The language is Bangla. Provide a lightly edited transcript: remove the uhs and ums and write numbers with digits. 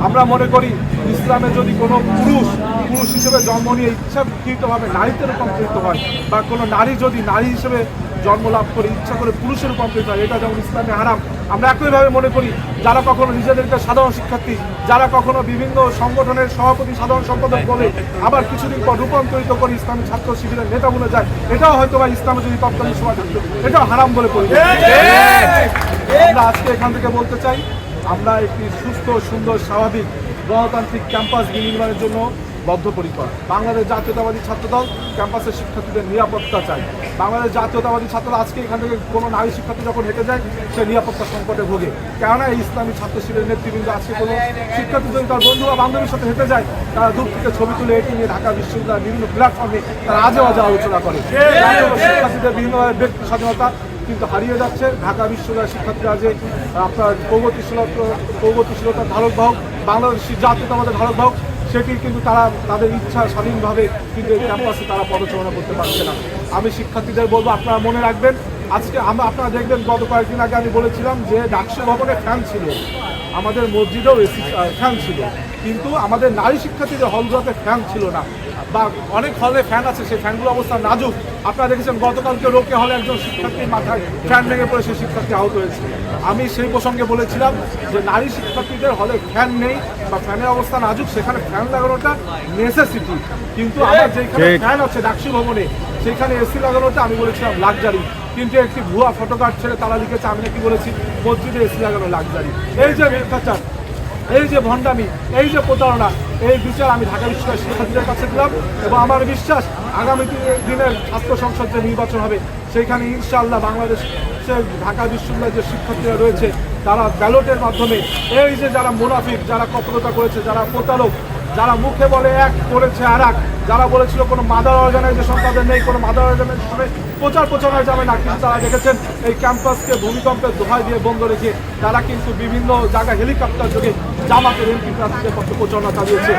আমরা মনে করি ইসলামে যদি কোনো পুরুষ হিসেবে জন্ম নিয়ে ইচ্ছাকৃতভাবে নারীতে রূপান্তরিত হয়, বা কোনো নারী যদি নারী হিসেবে জন্ম লাভ করে ইচ্ছা করে পুরুষের রূপান্তরিত হয়, এটা যেমন ইসলামে হারাম। আমরা একইভাবে মনে করি যারা কখনো নিজেদেরকে সাধারণ শিক্ষার্থী, যারা কখনো বিভিন্ন সংগঠনের সভাপতি সাধারণ সম্পাদক বলে আবার কিছুদিন পর রূপান্তরিত করে ইসলামী ছাত্র শিবিরের নেতা বলে যায়, এটাও হয়তো বা ইসলামে যদি তৎকালীন সময় থাকতো এটাও হারাম বলে পরিচিত। আমরা আজকে এখান থেকে বলতে চাই, আমরা একটি সুস্থ, সুন্দর, স্বাভাবিক, গণতান্ত্রিক ক্যাম্পাস বিনির্মাণের জন্য বদ্ধপরিকর। বাংলাদেশ জাতীয়তাবাদী ছাত্রদল ক্যাম্পাসের শিক্ষার্থীদের নিরাপত্তা চাই। বাংলাদেশ জাতীয়তাবাদী ছাত্রদল আজকে এখান থেকে কোনো নারী শিক্ষার্থী যখন হেঁটে যায় সে নিরাপত্তা সংকটে ভোগে, কেননা এই ইসলামী ছাত্র শিবিরের নেতৃবৃন্দ আজকে কোনো শিক্ষার্থী যদি তার বন্ধু বা বান্ধবীর সাথে হেঁটে যায়, তারা দূর থেকে ছবি তুলে এটি নিয়ে ঢাকা বিশ্ববিদ্যালয়ের বিভিন্ন প্ল্যাটফর্মে তারা আজে বাজে আলোচনা করে। শিক্ষার্থীদের বিভিন্নভাবে ব্যক্তি স্বাধীনতা কিন্তু হারিয়ে যাচ্ছে। ঢাকা বিশ্ববিদ্যালয়ের শিক্ষার্থীরা যে আপনার প্রগতিশীলতার ধারকবাহক, বাংলাদেশ জাতীয়তাবাদের ধারকবাহক, সেটি কিন্তু তারা তাদের ইচ্ছা স্বাধীনভাবে কিন্তু এই ক্যাম্পাসে তারা পদচারণা করতে পারছে না। আমি শিক্ষার্থীদের বলবো, আপনারা মনে রাখবেন, আজকে আপনারা দেখবেন গত কয়েকদিন আগে আমি বলেছিলাম যে ডাকসু ভবনে ফ্যান ছিল, আমাদের মসজিদেও এসি ফ্যান ছিল, কিন্তু আমাদের নারী শিক্ষার্থীদের হলগুলোতে ফ্যান ছিল না, বা অনেক হলে ফ্যান আছে, সেই ফ্যানগুলো অবস্থা নাজুক। আপনারা দেখেছেন গতকালকে রোকে হলে একজন শিক্ষার্থীর মাথায় ফ্যান ভেঙে পড়ে সেই শিক্ষার্থী আহত হয়েছে। আমি সেই প্রসঙ্গে বলেছিলাম যে নারী শিক্ষার্থীদের হলে ফ্যান নেই বা ফ্যানের অবস্থা নাজুক, সেখানে ফ্যান লাগানোটা নেসেসিটি, কিন্তু আমার যেখানে ফ্যান আছে ডাকসু ভবনে সেখানে এসি লাগানোটা আমি বলেছিলাম লাক্সারি। কিন্তু একটি ভুয়া ফটোকার্ড ছেড়ে তারা লিখেছে আমি নাকি বলেছি মসজিদে এসি লাগানো লাক্সারি। এই যে মিথ্যাচার, এই যে ভণ্ডামি, এই যে প্রতারণা, এই বিচার আমি ঢাকা বিশ্ববিদ্যালয়ের শিক্ষার্থীদের কাছে দিলাম, এবং আমার বিশ্বাস আগামী দিনের ছাত্র সংসদ যে নির্বাচন হবে সেইখানে ইনশাআল্লাহ বাংলাদেশের ঢাকা বিশ্ববিদ্যালয়ের যে শিক্ষার্থীরা রয়েছে তারা ব্যালটের মাধ্যমে এই যে যারা মুনাফিক, যারা কপটতা করেছে, যারা প্রতারক, যারা মুখে বলে এক করেছে আর এক, যারা বলেছিল কোনো মাদার অর্গানাইজেশন তাদের নেই, কোনো মাদার অর্গানাইজেশনে প্রচারণা যাবে না, কিন্তু তারা দেখেছেন এই ক্যাম্পাসকে ভূমিকম্পের দোহাই দিয়ে বন্ধ রেখে তারা কিন্তু বিভিন্ন জায়গায় হেলিকপ্টার যোগে জামাতের এমপি প্রার্থীদের পক্ষে প্রচারণা চালিয়েছে।